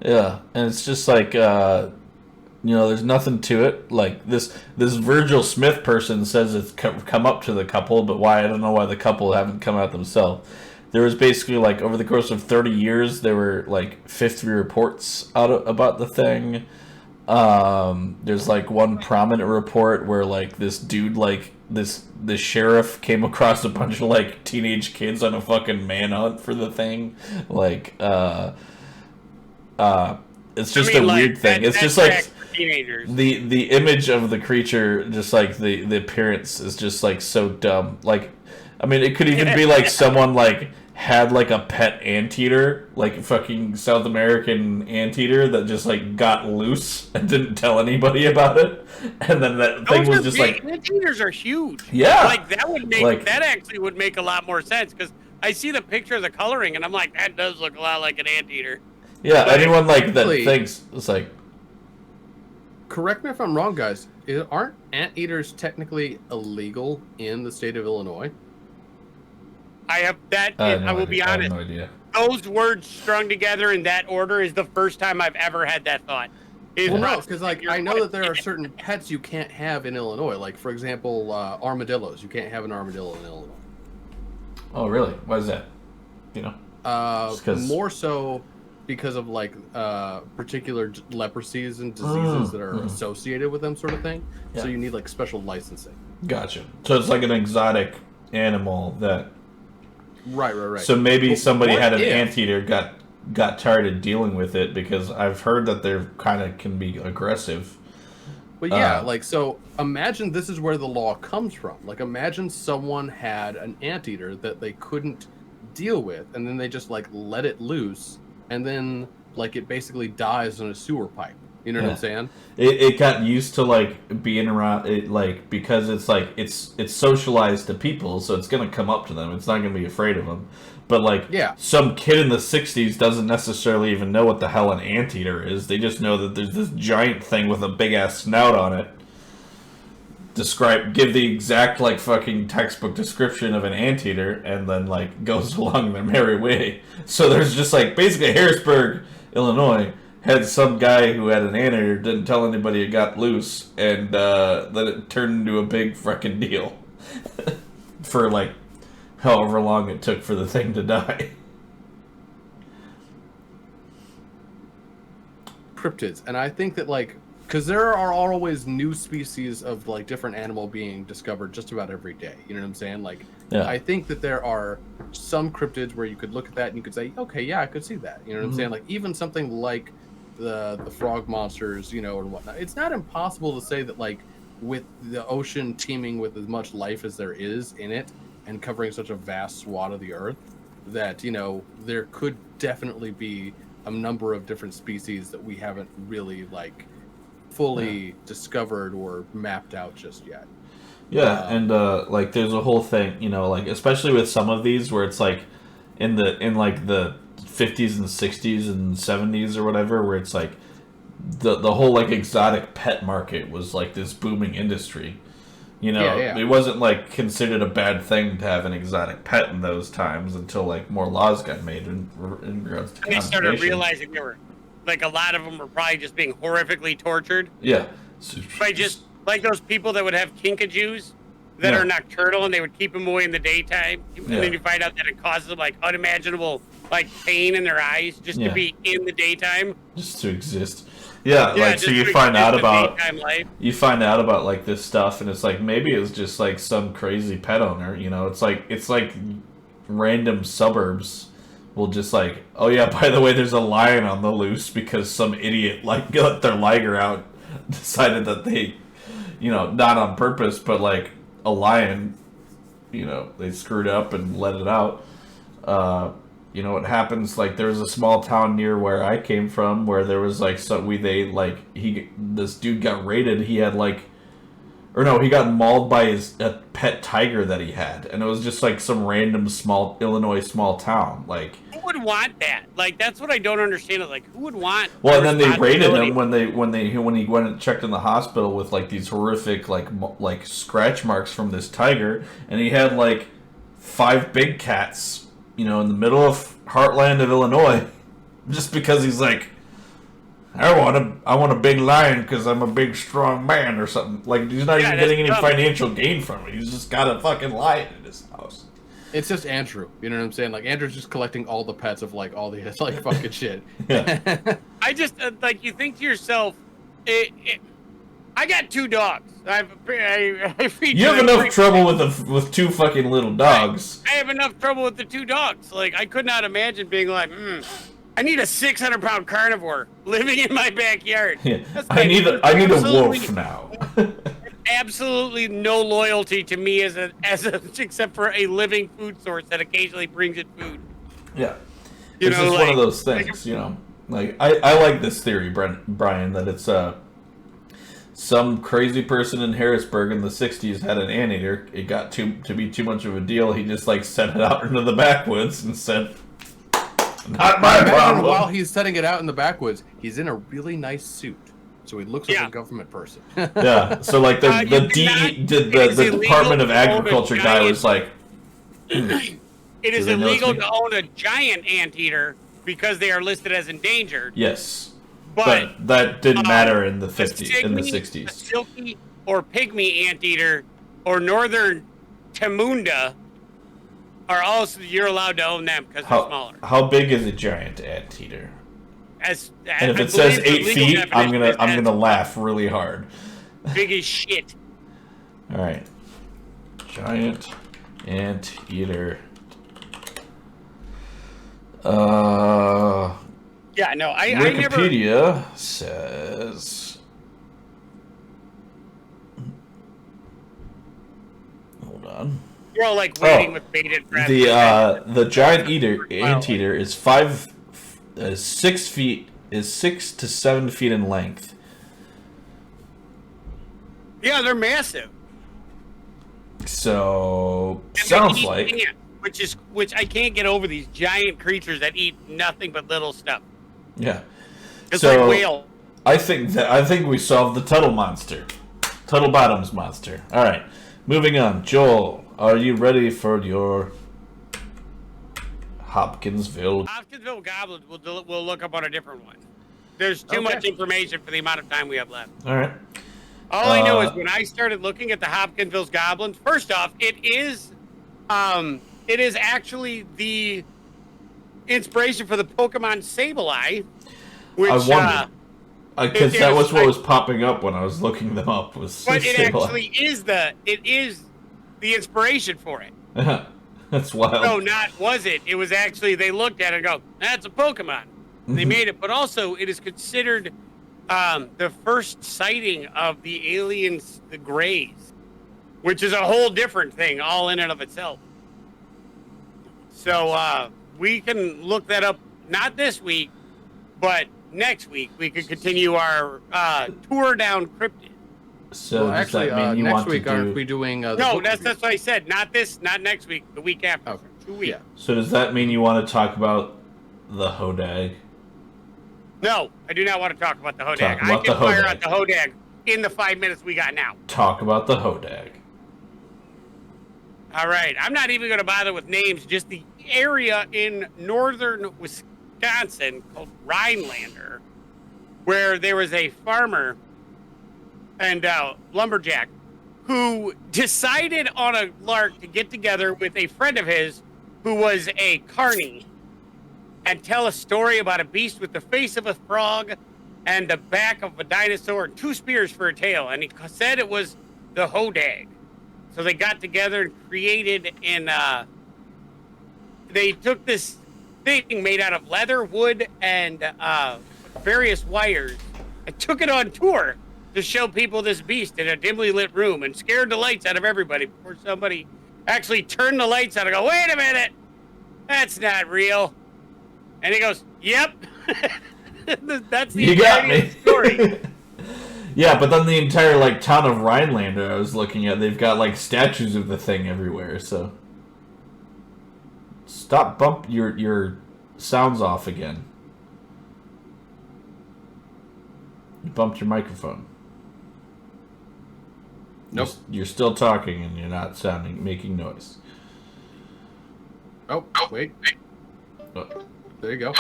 Yeah, and it's just like there's nothing to it. Like this Virgil Smith person says it's come up to the couple, but why, I don't know why the couple haven't come out themselves. There was basically like over the course of 30 years, there were like 50 reports about the thing. There's like one prominent report where like this dude, like the sheriff came across a bunch of like teenage kids on a fucking manhunt for the thing. Like it's just a weird thing. It's just like teenagers. The image of the creature, just like the appearance is just like so dumb. Like, I mean, it could even be like someone like had like a pet anteater, like a fucking South American anteater that just like got loose and didn't tell anybody about it, and then that thing was just like, anteaters are huge. Yeah, like that would make that actually would make a lot more sense because I see the picture of the coloring and I'm like, that does look a lot like an anteater. Yeah, but anyone like that thinks it's like. Correct me if I'm wrong, guys. Aren't anteaters technically illegal in the state of Illinois? I have that. I will be honest. I have no idea. Those words strung together in that order is the first time I've ever had that thought. Well, no, because like I know that there are certain pets you can't have in Illinois. Like for example, armadillos. You can't have an armadillo in Illinois. Oh, really? Why is that? More so because of like particular leprosies and diseases that are associated with them, sort of thing. Yeah. So you need like special licensing. Gotcha. So it's like an exotic animal that. Right. So maybe somebody had an anteater, got tired of dealing with it, because I've heard that they're kind of can be aggressive. But yeah, like, so imagine this is where the law comes from. Like, imagine someone had an anteater that they couldn't deal with, and then they just like let it loose, and then like it basically dies in a sewer pipe. You know what I'm saying? It got used to like being around it, like, because it's like it's socialized to people, so it's gonna come up to them. It's not gonna be afraid of them. But like, some kid in the '60s doesn't necessarily even know what the hell an anteater is. They just know that there's this giant thing with a big ass snout on it. Give the exact like fucking textbook description of an anteater, and then like goes along their merry way. So there's just like basically Harrisburg, Illinois, had some guy who had an anteater, didn't tell anybody it got loose, and then it turned into a big fucking deal for like however long it took for the thing to die. Cryptids, and I think that like, because there are always new species of like different animal being discovered just about every day. You know what I'm saying? Like, I think that there are some cryptids where you could look at that and you could say, okay, yeah, I could see that. You know what I'm saying? Like, even something like the frog monsters, you know, and whatnot. It's not impossible to say that like with the ocean teeming with as much life as there is in it and covering such a vast swath of the earth, that, you know, there could definitely be a number of different species that we haven't really like fully discovered or mapped out just yet. And like there's a whole thing, you know, like especially with some of these where it's like in like the 50s and 60s and 70s or whatever, where it's like the whole like exotic pet market was like this booming industry. You know, it wasn't like considered a bad thing to have an exotic pet in those times until like more laws got made in regards to they started realizing they were like a lot of them were probably just being horrifically tortured. Yeah, by just like those people that would have kinkajous that are nocturnal and they would keep them away in the daytime, and then you find out that it causes them like unimaginable like pain in their eyes just to be in the daytime, just to exist. Like so you find out about like this stuff, and it's like maybe it's just like some crazy pet owner, you know, it's like random suburbs will just like, oh yeah, by the way, there's a lion on the loose because some idiot like let their liger out, decided that they not on purpose, but like a lion, they screwed up and let it out. It happens. Like there was a small town near where I came from where there was like this dude got raided. He had he got mauled by a pet tiger that he had, and it was just like some random Illinois small town. Like, who would want that? Like, that's what I don't understand. Like, who would want? Well, and then they raided him when he went and checked in the hospital with like these horrific like scratch marks from this tiger, and he had like 5 big cats, in the middle of heartland of Illinois, just because he's like, I want a big lion because I'm a big strong man or something. Like he's not even getting any financial gain from it. He's just got a fucking lion in his house. It's just Andrew. You know what I'm saying? Like Andrew's just collecting all the pets of like all the like fucking shit. Yeah. I just you think to yourself, I got 2 dogs. You have enough trouble with 2 fucking little dogs. I have enough trouble with the 2 dogs. Like I could not imagine being like, I need a 600-pound carnivore living in my backyard. Yeah. I need a wolf now. Absolutely no loyalty to me as a except for a living food source that occasionally brings it food. Yeah, it's just one of those things. Like I like this theory, Brian, that it's some crazy person in Harrisburg in the '60s had an anteater. It got to be too much of a deal. He just like sent it out into the backwoods and said, "Not my problem." While he's setting it out in the backwoods, he's in a really nice suit, so he looks like a government person. Yeah. So like the Department of Agriculture guy was like, "It is illegal to own a giant anteater because they are listed as endangered." Yes. But that didn't matter in the 50s, in the 60s. A silky or pygmy anteater or northern Tamunda are also, you're allowed to own them because they're smaller. How big is a giant anteater? And if it says 8 feet, I'm gonna laugh really hard. Big as shit. All right, giant anteater. Yeah, no, Wikipedia says. Hold on. You're all like waiting with bated breath. The giant anteater is 6 to 7 feet in length. Yeah, they're massive. So sounds like which I can't get over these giant creatures that eat nothing but little stuff. Yeah. It's like whale. I think we solved the Tuttle monster. Tuttle Bottoms monster. Alright. Moving on. Joel, are you ready for your Hopkinsville goblins? We'll look up on a different one. There's too much information for the amount of time we have left. Alright. All I know is when I started looking at the Hopkinsville goblins, first off, it is actually the inspiration for the Pokemon Sableye, which I wondered because that was what was popping up when I was looking them up. But it actually is the inspiration for it. That's wild. No, was it? It was actually they looked at it and go, "That's a Pokemon." They made it, but also it is considered the first sighting of the aliens, the Greys, which is a whole different thing, all in and of itself. So we can look that up, not this week, but next week. We could continue our tour down Cryptids. So actually, next week aren't we doing? No, that's what I said. Not next week. The week after. Okay. 2 weeks. Yeah. So does that mean you want to talk about the Hodag? No, I do not want to talk about the Hodag. I can fire out the Hodag in the 5 minutes we got now. Talk about the Hodag. All right. I'm not even going to bother with names. Just the area in northern Wisconsin called Rhinelander, where there was a farmer and lumberjack who decided on a lark to get together with a friend of his who was a carny and tell a story about a beast with the face of a frog and the back of a dinosaur and 2 spears for a tail. And he said it was the Hodag. So they got together and created they took this thing made out of leather, wood, and various wires and took it on tour to show people this beast in a dimly lit room and scared the lights out of everybody before somebody actually turned the lights out and go, wait a minute, that's not real. And he goes, yep. That's the entirety of the story. Yeah, but then the entire like town of Rhinelander I was looking at, they've got like statues of the thing everywhere, so stop bump your sounds off again. You bumped your microphone. Nope. You're still talking and you're not making noise. Oh, wait. Oh. There you go.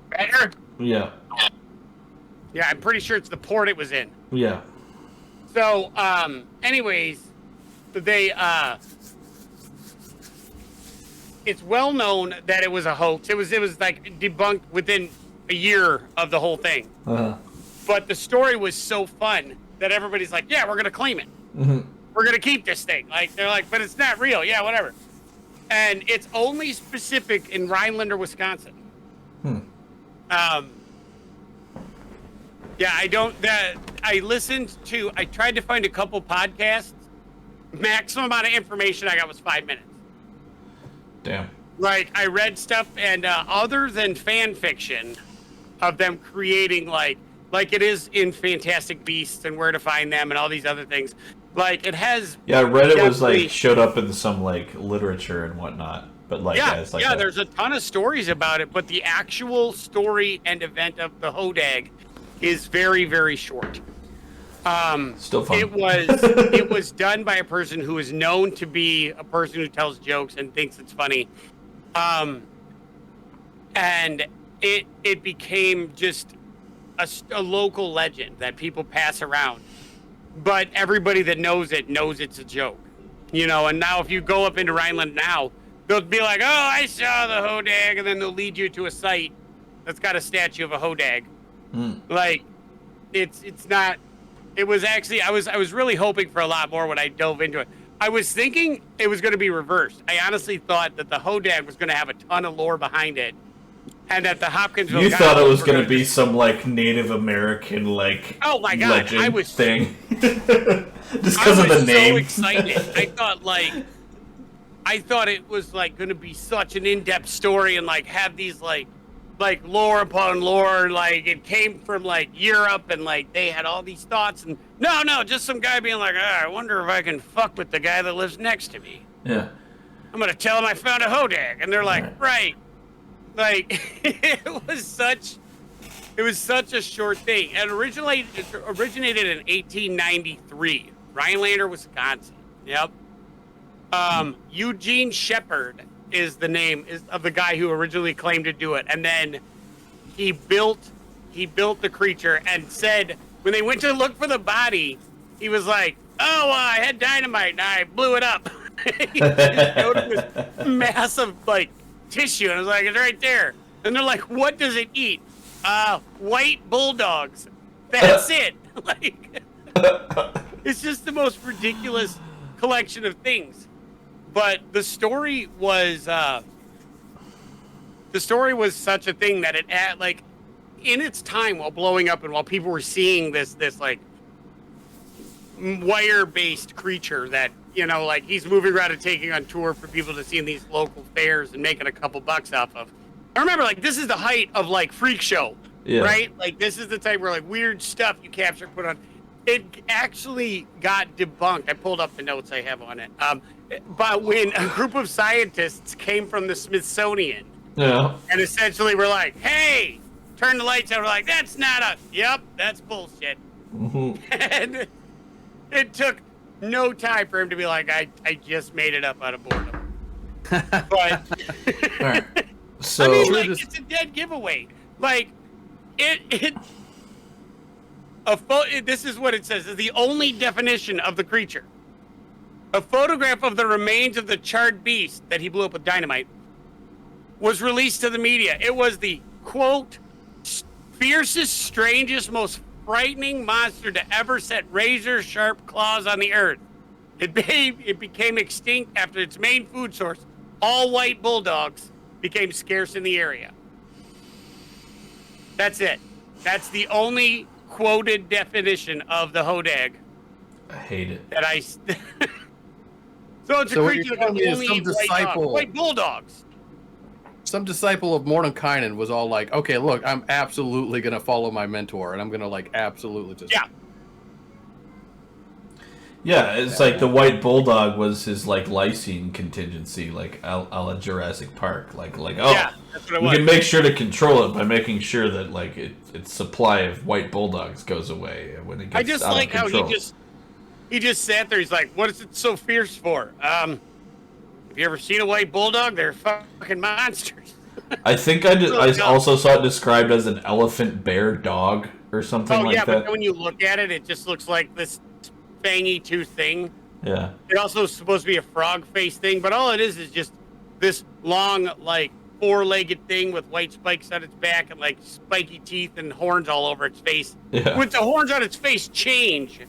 Better? Yeah. Yeah, I'm pretty sure it's the port it was in. Yeah. So, anyways, they, it's well known that it was a hoax. It was like debunked within a year of the whole thing. Uh-huh. But the story was so fun that everybody's like, yeah, we're going to claim it. Mm-hmm. We're going to keep this thing. Like, they're like, but it's not real. Yeah, whatever. And it's only specific in Rhinelander, Wisconsin. Yeah, I tried to find a couple podcasts. Maximum amount of information I got was 5 minutes. Damn. Like, I read stuff, and other than fan fiction of them creating, like it is in Fantastic Beasts and Where to Find Them and all these other things, like, it has... Yeah, Reddit was, like, showed up in some, like, literature and whatnot. But, like, there's a ton of stories about it, but the actual story and event of the Hodag is very, very short. Still fun. It was done by a person who is known to be a person who tells jokes and thinks it's funny. And it became just a local legend that people pass around. But everybody that knows it's a joke. You know, and now if you go up into Rhineland now, they'll be like, oh, I saw the Hodag, and then they'll lead you to a site that's got a statue of a Hodag. Like, it's not... It was actually, I was really hoping for a lot more when I dove into it. I was thinking it was going to be reversed. I honestly thought that the Hodag was going to have a ton of lore behind it, and that the Hopkinsville... You thought it was going to be some, like, Native American, like, oh my God, legend thing. Just because of the name. I was so excited. I thought it was, like, going to be such an in-depth story and, like, have these, like lore upon lore, like it came from like Europe and like they had all these thoughts and no, just some guy being like, I wonder if I can fuck with the guy that lives next to me. Yeah. I'm gonna tell him I found a Hodag, and they're like, right. Like it was such a short thing. It originated in 1893, Rhinelander, Wisconsin. Yep. Eugene Shepard is the name of the guy who originally claimed to do it, and then he built the creature and said when they went to look for the body, he was like, oh, I had dynamite and I blew it up. He just showed him this massive like tissue, and I was like, it's right there. And they're like, what does it eat? White bulldogs. That's it. Like, it's just the most ridiculous collection of things. But the story was such a thing that it had, like, in its time while blowing up and while people were seeing this like wire-based creature that, you know, like he's moving around and taking on tour for people to see in these local fairs and making a couple bucks off of. I remember, like, this is the height of like Freak Show, right? Like, this is the type where like weird stuff you capture, put on. It actually got debunked. I pulled up the notes I have on it. But when a group of scientists came from the Smithsonian, and essentially were like, "Hey, turn the lights out." We're like, "That's not a." Yep, that's bullshit. And it took no time for him to be like, "I just made it up out of boredom." But right. So I mean, like, it's a dead giveaway. Like this is what it says. Is the only definition of the creature. A photograph of the remains of the charred beast that he blew up with dynamite was released to the media. It was the, quote, fiercest, strangest, most frightening monster to ever set razor-sharp claws on the earth. It became extinct after its main food source, all white bulldogs, became scarce in the area. That's it. That's the only quoted definition of the hodag. I hate it. That I. So it's a creature that can only eat white bulldogs. Some disciple of Mordenkainen was all like, okay, look, I'm absolutely going to follow my mentor, and I'm going to, like, absolutely just... Yeah. Yeah, it's like the white bulldog was his, like, lysine contingency, like, a la Jurassic Park. Like, oh, yeah, that's what it was. We can make sure to control it by making sure that, like, its supply of white bulldogs goes away when it gets out of control. I just like how he just sat there, he's like, what is it so fierce for? Have you ever seen a white bulldog? They're fucking monsters. I think I also saw it described as an elephant bear dog or something like that. Oh, yeah, but when you look at it, it just looks like this fangy tooth thing. Yeah. It also is supposed to be a frog face thing, but all it is just this long, like, four-legged thing with white spikes on its back and, like, spiky teeth and horns all over its face. Yeah. With the horns on its face change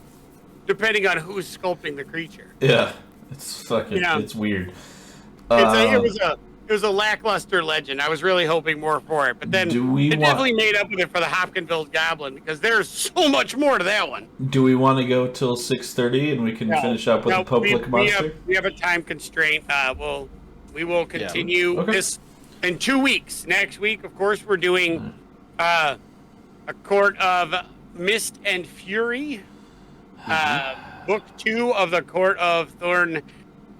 depending on who's sculpting the creature. Yeah. It's fucking, it's weird. It was a lackluster legend. I was really hoping more for it, but then definitely made up with it for the Hopkinsville Goblin because there's so much more to that one. Do we want to go till 6:30 and we can finish up with the public monster? We have a time constraint. We will continue this in 2 weeks. Next week, of course, we're doing a Court of Mist and Fury, book 2 of the Court of Thorn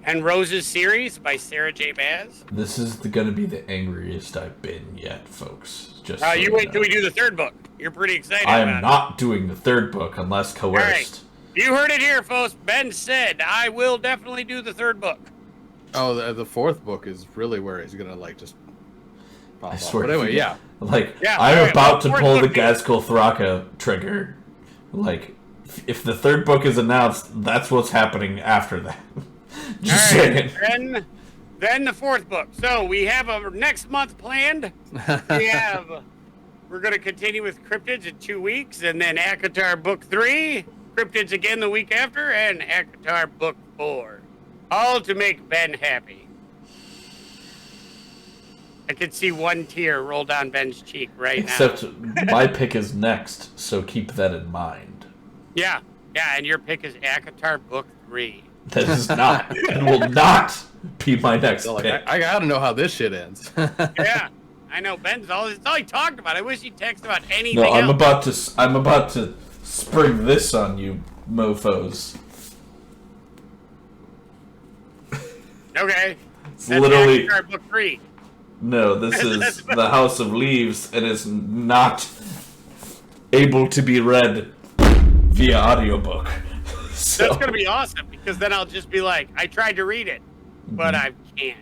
and Roses series by Sarah J. Baz. This is going to be the angriest I've been yet, folks. Just you wait till we do the 3rd book. You're pretty excited I about am not doing the 3rd book unless coerced. All right. You heard it here, folks. Ben said, I will definitely do the 3rd book. Oh, the 4th book is really where he's going to, like, just... I swear. But anyway, yeah. Like, I'm about to pull the Gazkul Thraka trigger. Like, if the 3rd book is announced, that's what's happening after that. Just saying. Then the 4th book. So we have a next month planned. We're going to continue with Cryptids in 2 weeks, and then Akatar book 3, Cryptids again the week after, and Akatar book 4. All to make Ben happy. I could see one tear roll down Ben's cheek right now. Except my pick is next, so keep that in mind. Yeah, and your pick is Akatar book 3. That is not, and will not be my next pick. I gotta know how this shit ends. Yeah, I know. Ben's all he talked about. I wish he'd text about anything else. I'm about to spring this on you, mofos. Okay. It's literally book 3. No, this is the House of Leaves, and is not able to be read via audiobook. So. That's gonna be awesome because then I'll just be like, I tried to read it, but I can't.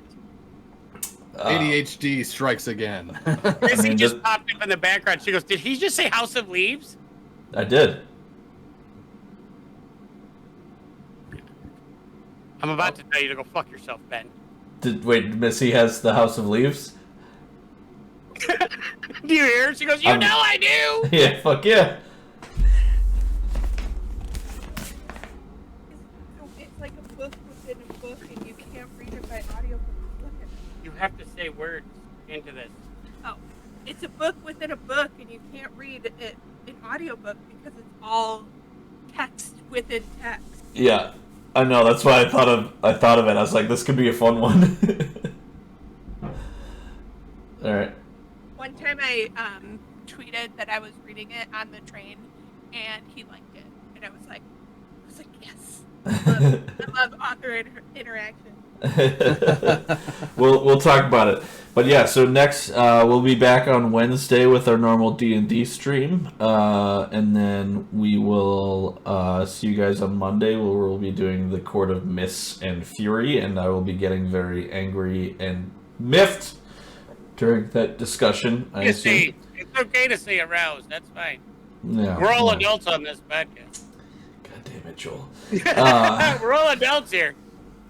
ADHD strikes again. Missy just popped up in the background. She goes, "Did he just say House of Leaves?" I did. I'm about to tell you to go fuck yourself, Ben. Wait, Missy has the House of Leaves? Do you hear her? She goes, you know I do! Yeah, fuck yeah. It's like a book within a book, and you can't read it by audiobook. You have to say words into this. Oh, it's a book within a book, and you can't read it in audiobook because it's all text within text. Yeah. I know, that's why I thought of it. I was like, this could be a fun one. Alright. One time I tweeted that I was reading it on the train, and he liked it. And I was like, yes. I love author interaction. We'll talk about it. But yeah, so next we'll be back on Wednesday with our normal D&D stream, and then we will see you guys on Monday where we'll be doing the Court of Mist and Fury, and I will be getting very angry and miffed during that discussion. It's okay to say aroused. That's fine. Yeah, we're all adults on this podcast. God damn it, Joel. We're all adults here.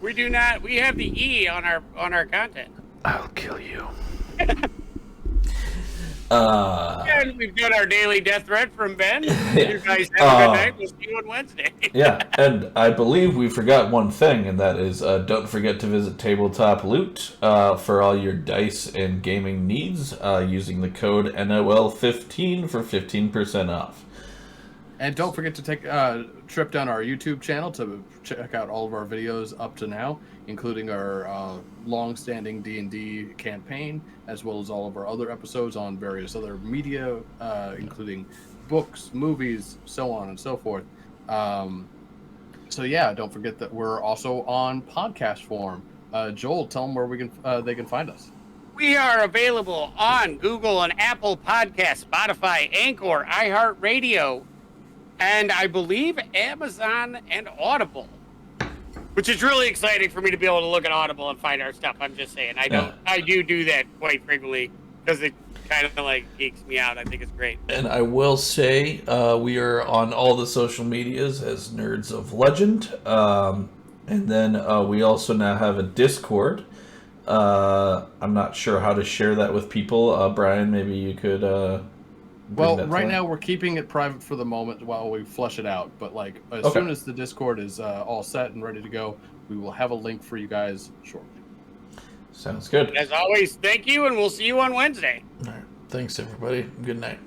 We do not. We have the E on our content. I'll kill you. And we've got our daily death threat from Ben. Yeah. You guys have a good night. We'll see you on Wednesday. Yeah, and I believe we forgot one thing, and that is don't forget to visit Tabletop Loot for all your dice and gaming needs using the code NOL15 for 15% off. And don't forget to take a trip down our YouTube channel to check out all of our videos up to now, including our long-standing D&D campaign, as well as all of our other episodes on various other media, including books, movies, so on and so forth. So yeah, don't forget that we're also on podcast form. Joel, tell them where they can find us. We are available on Google and Apple Podcasts, Spotify, Anchor, iHeartRadio, and I believe Amazon and Audible, which is really exciting for me to be able to look at Audible and find our stuff. I'm just saying, I do that quite frequently because it kind of like geeks me out. I think it's great. And I will say we are on all the social medias as Nerds of Legend, and then we also now have a Discord. I'm not sure how to share that with people. Brian, maybe you could. Well, right now we're keeping it private for the moment while we flush it out. But like as soon as the Discord is all set and ready to go, we will have a link for you guys shortly. Sounds good. As always, thank you, and we'll see you on Wednesday. All right. Thanks, everybody. Good night.